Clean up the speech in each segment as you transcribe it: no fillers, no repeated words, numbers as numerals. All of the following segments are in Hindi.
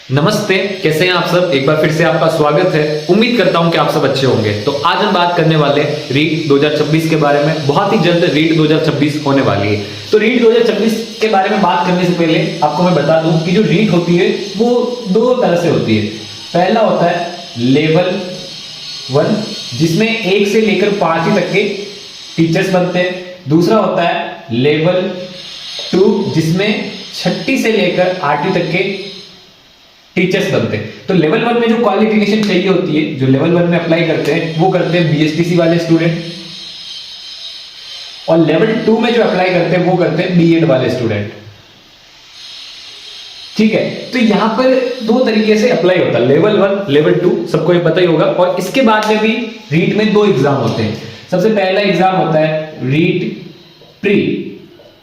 नमस्ते, कैसे हैं आप सब। एक बार फिर से आपका स्वागत है। उम्मीद करता हूं कि आप सब अच्छे होंगे। तो आज हम बात करने वाले रीट 2026 के बारे में। बहुत ही जल्द रीट 2026 होने वाली है। तो रीट 2026 के बारे में बात करने से पहले आपको मैं बता दूं कि जो रीट होती है वो दो तरह से होती है। पहला होता है लेवल 1, जिसमें 1 से लेकर 5 तक के टीचर्स बनते हैं। दूसरा होता है लेवल 2, जिसमें 6ठी से लेकर 8वीं तक के टीचर्स बनते हैं। तो लेवल 1 में जो क्वालिफिकेशन चाहिए होती है, जो लेवल 1 में अप्लाई करते हैं वो करते हैं बीएसटीसी वाले स्टूडेंट, और लेवल 2 में जो अप्लाई करते हैं वो करते हैं बीएड वाले स्टूडेंट। ठीक है, तो यहां पर दो तरीके से अप्लाई होता है, लेवल 1 लेवल 2, सबको ये पता ही होगा। और इसके बाद में भी रीट में 2 एग्जाम होते हैं। सबसे पहला एग्जाम होता है रीट प्री।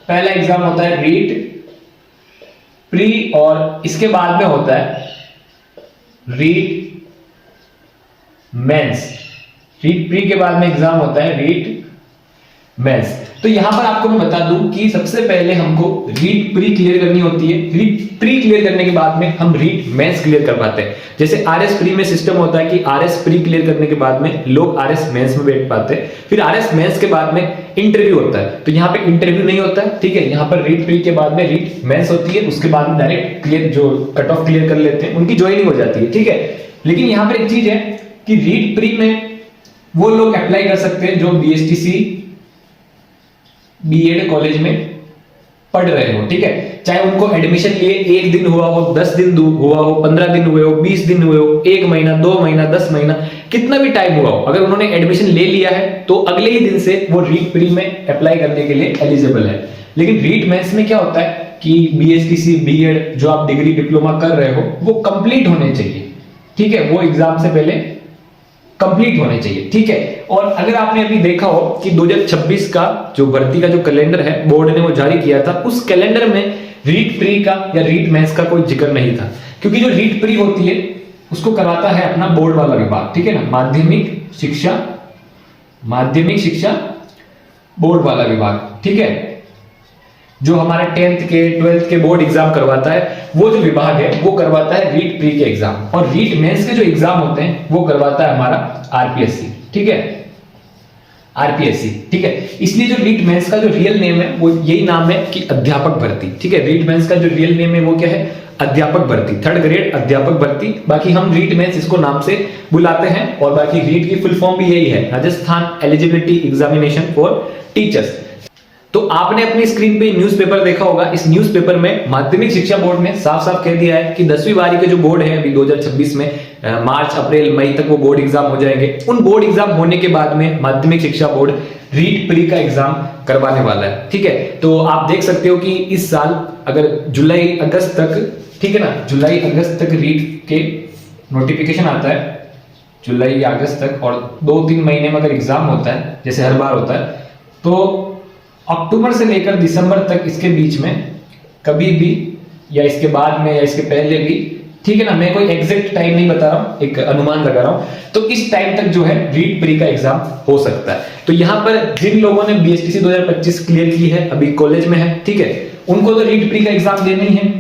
पहला एग्जाम होता है रीट प्री, और इसके बाद में होता है रीट मेंस। रीट प्री के बाद में एग्जाम होता है रीट मेंस। तो यहां पर आपको मैं बता दूं कि सबसे पहले हमको रीट प्री क्लियर करनी होती है। रीट प्री क्लियर करने के बाद में हम रीट मेंस क्लियर कर पाते हैं। जैसे आरएस प्री में सिस्टम होता है कि आरएस प्री क्लियर करने के बाद में लोग आरएस मेंस में बैठ पाते हैं। फिर आरएस मेंस के बाद में इंटरव्यू होता है। तो यहाँ पे इंटरव्यू नहीं होता है, ठीक है। यहाँ पर रीट प्री के बाद में रीट मेंस होती है, उसके बाद में डायरेक्ट क्लियर, जो कट ऑफ क्लियर कर लेते हैं उनकी ज्वाइनिंग हो जाती है, ठीक है। लेकिन यहाँ पर एक चीज है कि रीट प्री में वो लोग अप्लाई कर सकते हैं जो बीएसटीसी बीएड कॉलेज में पढ़ रहे हो, ठीक है। चाहे उनको एडमिशन लिए 1 दिन हुआ हो, 10 दिन हुआ हो, 15 दिन हुए हो, 20 दिन हुए हो, 1 महीना, 2 महीना, 10 महीना, कितना भी टाइम हुआ हो, अगर उन्होंने एडमिशन ले लिया है तो अगले ही दिन से वो रीट प्री में अप्लाई करने के लिए एलिजिबल है। लेकिन रीट मेंस में क्या होता है कि बीएसटीसी बीएड जो आप डिग्री डिप्लोमा कर रहे हो वो कंप्लीट होने चाहिए, ठीक है। वो एग्जाम से पहले कंप्लीट होने चाहिए, ठीक है। और अगर आपने अभी देखा हो कि 2026 का जो भर्ती का जो कैलेंडर है बोर्ड ने वो जारी किया था, उस कैलेंडर में रीट प्री का या रीट मेंस का कोई जिक्र नहीं था। क्योंकि जो रीट प्री होती है उसको करवाता है अपना बोर्ड वाला विभाग, ठीक है ना, माध्यमिक शिक्षा बोर्ड वाला विभाग, ठीक है। जो हमारे 10th के 12th के बोर्ड एग्जाम करवाता है वो जो विभाग है वो करवाता है रीट प्री के एग्जाम। और रीट मेंस के जो एग्जाम होते हैं वो करवाता है हमारा आरपीएससी, ठीक है, आरपीएससी, ठीक है। इसलिए जो रीट मेंस का जो रियल नेम है वो यही नाम है कि अध्यापक भर्ती, ठीक है। रीट मेंस का जो रियल नेम है वो क्या है, अध्यापक भर्ती, 3rd ग्रेड अध्यापक भर्ती। बाकी हम रीट मेंस इसको नाम से बुलाते हैं। और बाकी रीट की फुल फॉर्म भी यही है, Rajasthan eligibility examination for teachers. तो आपने अपनी स्क्रीन पे न्यूज़पेपर देखा होगा। इस न्यूज़पेपर में माध्यमिक शिक्षा बोर्ड ने साफ साफ कह दिया है कि 10वीं बारी के जो बोर्ड है अभी 2026 में मार्च अप्रैल मई तक वो बोर्ड एग्जाम हो जाएंगे। उन बोर्ड एग्जाम होने के बाद में माध्यमिक शिक्षा बोर्ड रीट प्री का एग्जाम करवाने वाला है, ठीक है। तो आप देख सकते हो कि इस साल अगर जुलाई अगस्त तक, ठीक है ना, जुलाई अगस्त तक रीट के नोटिफिकेशन आता है, जुलाई अगस्त तक, और 2-3 महीने में अगर एग्जाम होता है जैसे हर बार होता है, तो अक्टूबर से लेकर दिसंबर तक इसके बीच में कभी भी, या इसके बाद में या इसके पहले भी, ठीक है ना, मैं कोई एग्जैक्ट टाइम नहीं बता रहा हूं, एक अनुमान लगा रहा हूं, तो इस टाइम तक जो है रीट प्री का एग्जाम हो सकता है। तो यहां पर जिन लोगों ने बीएसटीसी 2025 क्लियर की है, अभी कॉलेज में है, ठीक है, उनको तो रीट प्री का एग्जाम देना ही है,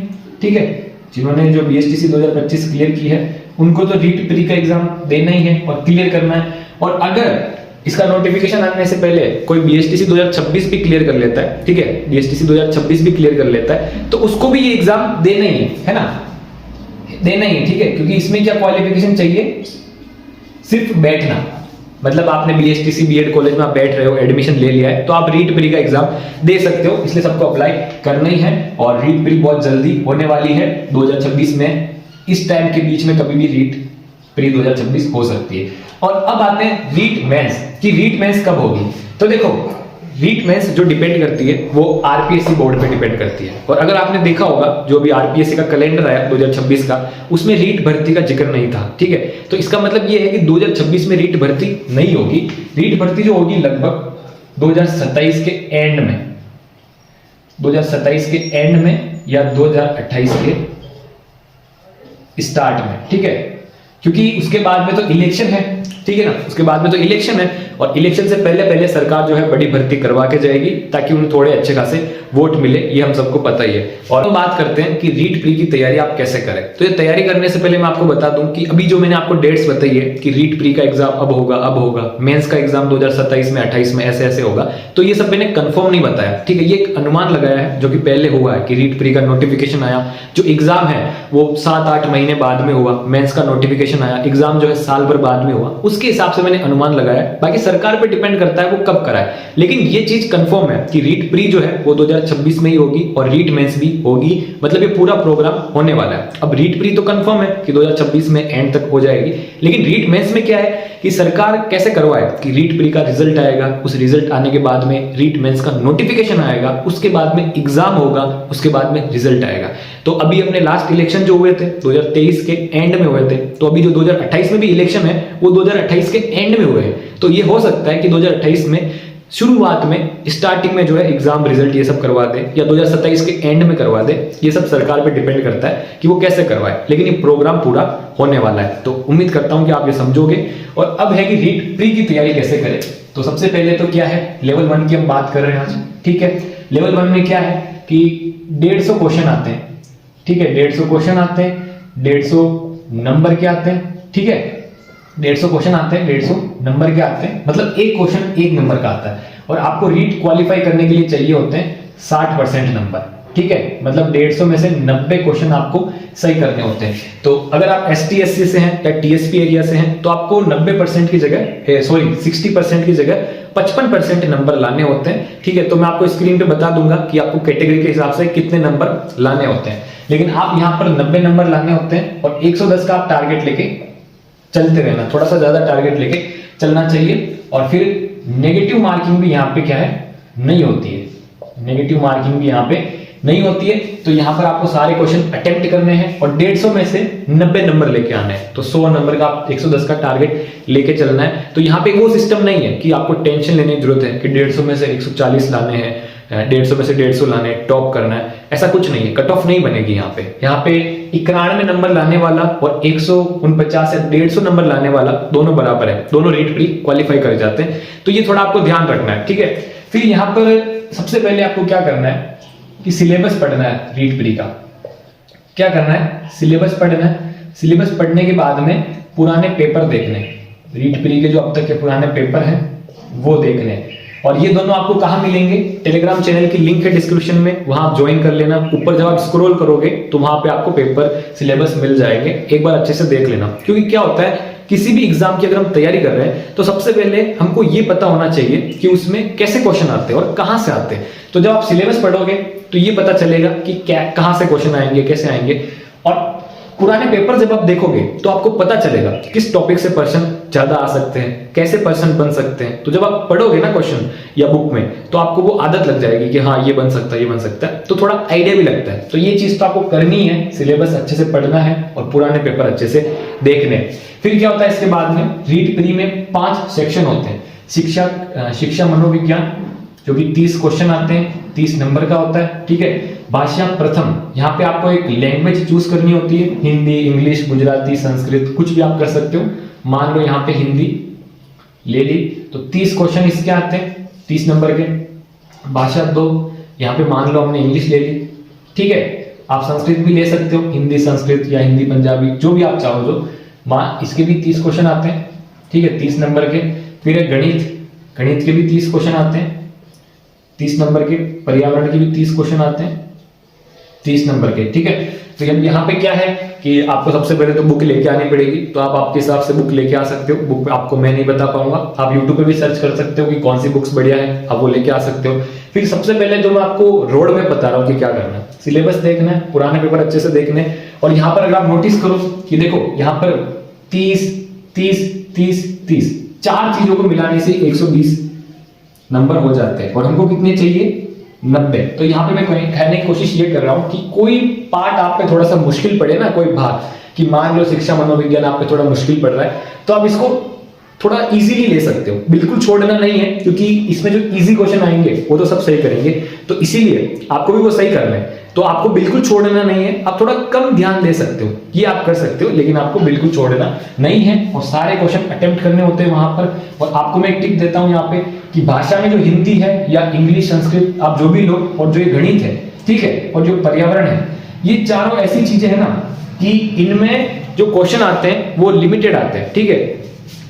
ठीक है। जिन्होंने जो बीएसटीसी 2025 क्लियर की है उनको तो रीट प्री का एग्जाम देना ही है और क्लियर करना है। और अगर इसका नोटिफिकेशन आने से पहले कोई बीएसटीसी 2026 भी क्लियर कर लेता है, ठीक है, बीएसटीसी 2026 भी क्लियर कर लेता है, तो उसको भी ये एग्जाम देना ही है ना, देना ही है, ठीक है। क्योंकि इसमें क्या क्वालिफिकेशन चाहिए, सिर्फ बैठना, मतलब आपने बीएसटीसी बीएड कॉलेज में आप बैठ रहे हो, एडमिशन ले लिया है, तो आप रीट प्री का एग्जाम दे सकते हो। इसलिए सबको अप्लाई करना ही है। और रीट प्री बहुत जल्दी होने वाली है 2026 में। इस टाइम के बीच में कभी भी रीट प्री 2026 हो सकती है। और अब आते हैं रीट मेंस कि रीट मेंस कब होगी। तो देखो, रीट मेंस जो डिपेंड करती है वो आरपीएससी बोर्ड पे डिपेंड करती है। और अगर आपने देखा होगा जो भी आरपीएससी का कैलेंडर आया 2026 का, उसमें रीट भर्ती का जिक्र नहीं था, ठीक है। तो इसका मतलब ये है कि 2026 में रीट भर्ती नहीं होगी। रीट भर्ती जो होगी लगभग 2027 के एंड में, 2027 के एंड में या 2028 के स्टार्ट में, ठीक है। क्योंकि उसके बाद में तो इलेक्शन है, ठीक है ना, उसके बाद में तो इलेक्शन है और इलेक्शन से पहले पहले सरकार जो है बड़ी भर्ती करवा के जाएगी ताकि उन्हें थोड़े अच्छे खासे वोट मिले, ये हम सबको पता ही है। और हम बात करते हैं कि रीट प्री की तैयारी आप कैसे करें। तो ये तैयारी करने से पहले मैं आपको बता दूं कि अभी जो मैंने आपको डेट्स बताई है कि रीट प्री का एग्जाम अब होगा, मेंस का एग्जाम 2027 में 28 में ऐसे ऐसे होगा, तो ये सब मैंने कंफर्म नहीं बताया, ठीक है, ये एक अनुमान लगाया है जो कि पहले हुआ है कि रीट प्री का नोटिफिकेशन आया, जो एग्जाम है वो 7-8 महीने बाद में हुआ, मेंस का नोटिफिकेशन आया, एग्जाम जो है साल भर बाद में हुआ, उसके हिसाब से मैंने अनुमान लगाया। बाकी सरकार पे डिपेंड करता है वो कब कराए, लेकिन ये चीज कंफर्म है कि रीट प्री जो है वो 2026 में ही होगी और रीट मेंस भी होगी, मतलब ये पूरा प्रोग्राम होने वाला है। अब रीट प्री तो कंफर्म है कि 2026 में एंड तक हो जाएगी, लेकिन रीट मेंस में क्या है कि सरकार कैसे करवाए कि रीट प्री का रिजल्ट आएगा, उस रिजल्ट आने के बाद में रीट मेंस का नोटिफिकेशन आएगा, उसके बाद में एग्जाम होगा, उसके बाद में रिजल्ट आएगा। तो अभी अपने लास्ट इलेक्शन जो हुए थे 2023 के एंड में हुए थे, तो अभी जो 2028 में भी इलेक्शन है वो 2028 के एंड में हुए हैं। तो ये हो सकता है कि 2028 में शुरुआत में स्टार्टिंग में जो है एग्जाम रिजल्ट ये सब करवा दे या 2027 के एंड में करवा दे, ये सब सरकार पे डिपेंड करता है कि वो कैसे करवाए, लेकिन ये प्रोग्राम पूरा होने वाला है। तो उम्मीद करता हूं कि आप ये समझोगे। और अब है कि रीट प्री की तैयारी कैसे करें। तो सबसे पहले तो क्या है, लेवल 1 की हम बात कर रहे हैं आज, ठीक है। लेवल 1 में क्या है कि 150 क्वेश्चन आते हैं, ठीक है, 150 क्वेश्चन आते हैं, 150 नंबर के आते हैं, ठीक है, 150 क्वेश्चन आते हैं, 150 नंबर के आते हैं, मतलब एक क्वेश्चन एक नंबर का आता है। और आपको रीट क्वालिफाई करने के लिए चाहिए होते हैं 60% नंबर, ठीक है, मतलब 150 में से 90 क्वेश्चन आपको सही करने होते हैं। तो अगर आप ST SC से हैं या TSP एरिया से हैं तो आपको 90% की जगह 60% की जगह 55% नंबर लाने होते हैं, ठीक है। तो मैं आपको स्क्रीन पे बता दूंगा कि आपको कैटेगरी के हिसाब से कितने नंबर लाने होते हैं, लेकिन आप यहाँ पर 90 नंबर लाने होते हैं और 110 का आप टारगेट लेके चलते रहना, थोड़ा सा ज्यादा टारगेट लेके चलना चाहिए। और फिर नेगेटिव मार्किंग भी यहाँ पे क्या है, नहीं होती है, नेगेटिव मार्किंग भी यहाँ पे नहीं होती है। तो यहाँ पर आपको सारे क्वेश्चन अटेम्प्ट करने हैं और 150 में से 90 नंबर लेके आने हैं। तो 100 नंबर का आप 110 का टारगेट लेके चलना है। तो यहाँ पे वो सिस्टम नहीं है कि आपको टेंशन लेने की जरूरत है कि 150 में से 140 लाने हैं, 150 में से 150 लाने, टॉप करना है, ऐसा कुछ नहीं है, कट ऑफ नहीं बनेगी यहाँ पे। यहाँ पे 91 नंबर लाने वाला और 149 या 150 नंबर लाने वाला दोनों बराबर है, दोनों रीट प्री क्वालिफाई कर जाते हैं। तो ये थोड़ा आपको ध्यान रखना है, ठीक है। फिर यहाँ पर सबसे पहले आपको क्या करना है कि सिलेबस पढ़ना है रीट प्री का। क्या करना है, सिलेबस पढ़ना है। सिलेबस पढ़ने के बाद में पुराने पेपर देखने, रीट प्री के जो अब तक के पुराने पेपर हैं वो देखने। और ये दोनों आपको कहाँ मिलेंगे, टेलीग्राम चैनल की लिंक है डिस्क्रिप्शन में, वहां आप ज्वाइन कर लेना। ऊपर जब आप स्क्रॉल करोगे तो वहां पे आपको पेपर सिलेबस मिल जाएंगे, एक बार अच्छे से देख लेना। क्योंकि क्या होता है, किसी भी एग्जाम की अगर हम तैयारी कर रहे हैं तो सबसे पहले हमको ये पता होना चाहिए कि उसमें कैसे क्वेश्चन आते हैं और कहां से आते हैं। तो जब आप सिलेबस पढ़ोगे तो ये पता चलेगा कि क्या कहां से क्वेश्चन आएंगे, कैसे आएंगे। और पुराने पेपर जब आप देखोगे तो आपको पता चलेगा किस टॉपिक से पर्सन ज्यादा आ सकते हैं, कैसे पर्सन बन सकते हैं। तो जब आप पढ़ोगे ना क्वेश्चन या बुक में तो आपको वो आदत लग जाएगी कि हाँ ये बन सकता है, ये बन सकता है, तो थोड़ा आइडिया भी लगता है। तो ये चीज तो आपको करनी है, सिलेबस अच्छे से पढ़ना है और पुराने पेपर अच्छे से देखने। फिर क्या होता है इसके बाद में, रीट प्री में 5 सेक्शन होते हैं। शिक्षा मनोविज्ञान जो कि 30 क्वेश्चन आते हैं, 30 नंबर का होता है, ठीक है। भाषा प्रथम, यहाँ पे आपको एक लैंग्वेज चूज करनी होती है, हिंदी, इंग्लिश, गुजराती, संस्कृत, कुछ भी आप कर सकते हो। मान लो यहाँ पे हिंदी ले ली तो 30 क्वेश्चन इसके आते हैं, 30 नंबर के। भाषा 2, यहाँ पे मान लो हमने इंग्लिश ले ली, ठीक है। आप संस्कृत भी ले सकते हो, हिंदी संस्कृत या हिंदी पंजाबी, जो भी आप चाहो। जो इसके भी 30 क्वेश्चन आते हैं, ठीक है, 30 नंबर के। फिर गणित, गणित के भी 30 क्वेश्चन आते हैं, 30 नंबर के। पर्यावरण के भी 30 क्वेश्चन आते हैं, 30 नंबर के, ठीक है। तो यहाँ पे क्या है कि आपको सबसे पहले तो बुक लेके आनी पड़ेगी। तो आप आपके हिसाब से बुक लेके आ सकते हो, बुक आपको मैं नहीं बता पाऊंगा। आप यूट्यूब पे भी सर्च कर सकते हो कि कौन सी बुक्स बढ़िया है, आप वो लेके आ सकते हो। फिर सबसे पहले जो मैं आपको रोड में बता रहा हूँ कि क्या करना है, सिलेबस देखना है, पुराने पेपर अच्छे से देखने। और यहाँ पर अगर आप नोटिस करो कि देखो यहाँ पर 30, 30, 30, 30 4 चीजों को मिलाने से 120 नंबर हो जाते हैं। और हमको कितने चाहिए, 90। तो यहाँ पे मैं कहने की कोशिश ये कर रहा हूँ कि कोई पार्ट आप पे थोड़ा सा मुश्किल पड़े ना, कोई भाग, कि मान लो शिक्षा मनोविज्ञान आप पे थोड़ा मुश्किल पड़ रहा है, तो आप इसको थोड़ा इजीली ले सकते हो, बिल्कुल छोड़ना नहीं है। क्योंकि इसमें जो इजी क्वेश्चन आएंगे वो तो सब सही करेंगे, तो इसीलिए आपको भी वो सही करना है। तो तो आपको बिल्कुल छोड़ना नहीं है, आप थोड़ा कम ध्यान दे सकते हो, ये आप कर सकते हो, लेकिन आपको बिल्कुल छोड़ना नहीं है और सारे क्वेश्चन अटेम्प्ट करने होते हैं वहां पर। और आपको मैं एक टिप देता हूं यहाँ पे कि भाषा में जो हिंदी है या इंग्लिश, संस्कृत, आप जो भी लो, और जो ये गणित है, ठीक है, और जो पर्यावरण है, ये चारों ऐसी चीजें हैं ना कि इनमें जो क्वेश्चन आते हैं वो लिमिटेड आते हैं, ठीक है।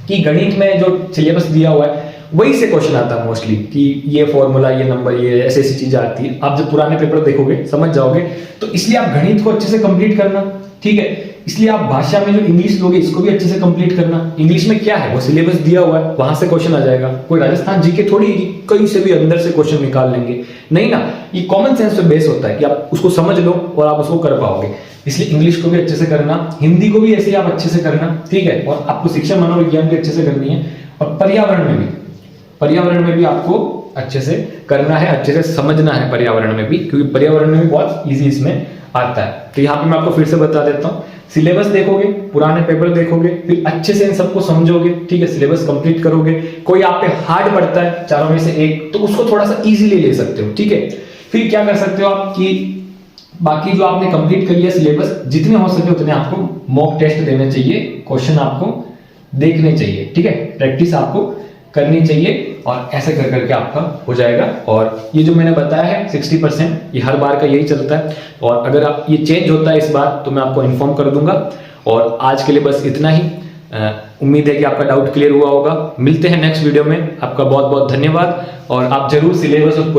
कि गणित में जो सिलेबस दिया हुआ है वही से क्वेश्चन आता है मोस्टली, कि ये फॉर्मूला, ये नंबर, ये ऐसी ऐसी चीजें आती है। आप जब पुराने पेपर देखोगे समझ जाओगे। तो इसलिए आप गणित को अच्छे से कंप्लीट करना, ठीक है। इसलिए आप भाषा में जो इंग्लिश लोगे इसको भी अच्छे से कंप्लीट करना। इंग्लिश में क्या है, वो सिलेबस दिया हुआ है, वहां से क्वेश्चन आ जाएगा। कोई राजस्थान जीके थोड़ी कहीं से भी अंदर से क्वेश्चन निकाल लेंगे, नहीं ना। ये कॉमन सेंस पे बेस होता है कि आप उसको समझ लो और आप उसको कर पाओगे। इसलिए इंग्लिश को भी अच्छे से करना, हिंदी को भी ऐसे ही आप अच्छे से करना, ठीक है। और आपको शिक्षा मनोविज्ञान भी अच्छे से करनी है, और पर्यावरण में भी आपको अच्छे से करना है, अच्छे से समझना है पर्यावरण में भी, क्योंकि पर्यावरण में भी बहुत इजी इसमें आता है। तो यहाँ पे मैं आपको फिर से बता देता हूँ, सिलेबस देखोगे, पुराने पेपर देखोगे, फिर अच्छे से इन सबको समझोगे, ठीक है, सिलेबस कंप्लीट करोगे। कोई आप पे हार्ड पड़ता है चारों में से एक, तो उसको थोड़ा सा इजीली ले सकते हो, ठीक है। फिर क्या कर सकते हो आप कि बाकी जो आपने कंप्लीट कर लिया सिलेबस, जितने हो सके उतने आपको मॉक टेस्ट देने चाहिए, क्वेश्चन आपको देखने चाहिए, ठीक है, प्रैक्टिस आपको करनी चाहिए, और ऐसे कर करके आपका हो जाएगा। और ये जो मैंने बताया है 60%, ये हर बार का यही चलता है, और अगर आप ये चेंज होता है इस बार तो मैं आपको इन्फॉर्म कर दूंगा। और आज के लिए बस इतना ही। उम्मीद है कि आपका डाउट क्लियर हुआ होगा। मिलते हैं नेक्स्ट वीडियो में। आपका बहुत बहुत धन्यवाद, और आप जरूर सिलेबस और